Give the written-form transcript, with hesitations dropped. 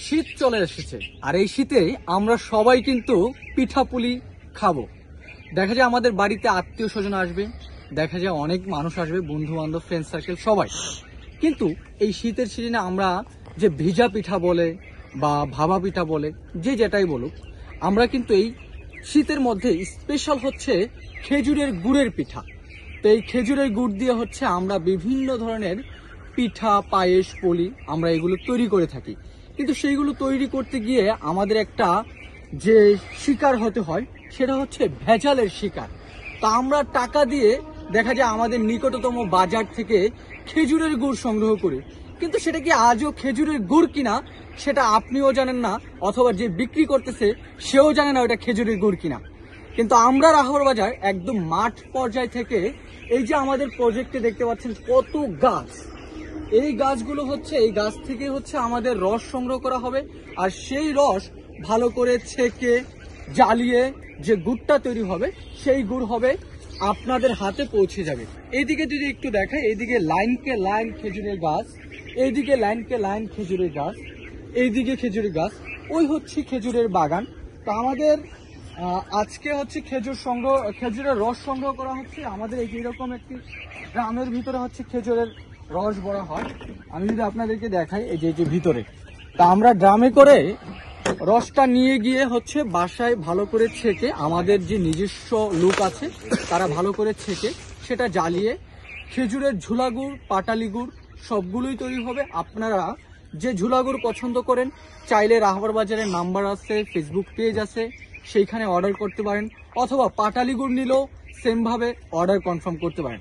শীত চলে এসেছে আর এই শীতে আমরা সবাই কিন্তু পিঠাপুলি খাবো। দেখা যায় আমাদের বাড়িতে আত্মীয় স্বজন আসবে, দেখা যায় অনেক মানুষ আসবে, বন্ধু বান্ধব, ফ্রেন্ড সার্কেল সবাই। কিন্তু এই শীতের সিজনে আমরা যে ভিজা পিঠা বলে বা ভাপা পিঠা বলে, যে যেটাই বলুক, আমরা কিন্তু এই শীতের মধ্যে স্পেশাল হচ্ছে খেজুরের গুড়ের পিঠা। তো এই খেজুরের গুড় দিয়ে হচ্ছে আমরা বিভিন্ন ধরনের পিঠা, পায়েস, পুলি আমরা এগুলো তৈরি করে থাকি। কিন্তু সেইগুলো তৈরি করতে গিয়ে আমাদের একটা যে শিকার হতে হয় সেটা হচ্ছে ভেজালের শিকার। তা আমরা টাকা দিয়ে দেখা যায় আমাদের নিকটতম বাজার থেকে খেজুরের গুড় সংগ্রহ করি, কিন্তু সেটা কি আজও খেজুরের গুড় কিনা সেটা আপনিও জানেন না, অথবা যে বিক্রি করতেছে সেও জানে না ওটা খেজুরের গুড় কিনা। কিন্তু আমরা রাহাবর বাজার একদম মাঠ পর্যায় থেকে এই যে আমাদের প্রজেক্টে দেখতে পাচ্ছেন কত গাছ, এই গাছগুলো হচ্ছে, এই গাছ থেকে হচ্ছে আমাদের রস সংগ্রহ করা হবে। আর সেই রস ভালো করে ছেঁকে জ্বালিয়ে যে গুড়টা তৈরি হবে সেই গুড় হবে আপনাদের হাতে পৌঁছে যাবে। এইদিকে যদি একটু দেখাই, এইদিকে লাইনকে লাইন খেজুরের গাছ, এইদিকে লাইনকে লাইন খেজুরের গাছ, এইদিকে খেজুরের গাছ, ওই হচ্ছে খেজুরের বাগান। তো আমাদের আজকে হচ্ছে খেজুরের রস সংগ্রহ করা হচ্ছে। আমাদের এইরকম একটি গ্রামের ভিতরে হচ্ছে খেজুরের রস বড়া হয়। আমি যদি আপনাদেরকে দেখাই, এই যে ভিতরে, তা আমরা ড্রামে করে রসটা নিয়ে গিয়ে হচ্ছে বাসায় ভালো করে ছেঁকে, আমাদের যে নিজস্ব লোক আছে তারা ভালো করে ছেঁকে সেটা জ্বালিয়ে খেজুরের ঝুলাগুড়, পাটালি গুড় সবগুলোই তৈরি হবে। আপনারা যে ঝুলাগুড় পছন্দ করেন চাইলে রাহাবর বাজারের নাম্বার আছে, ফেসবুক পেজ আছে, সেইখানে অর্ডার করতে পারেন, অথবা পাটালি গুড় নিলেও সেমভাবে অর্ডার কনফার্ম করতে পারেন।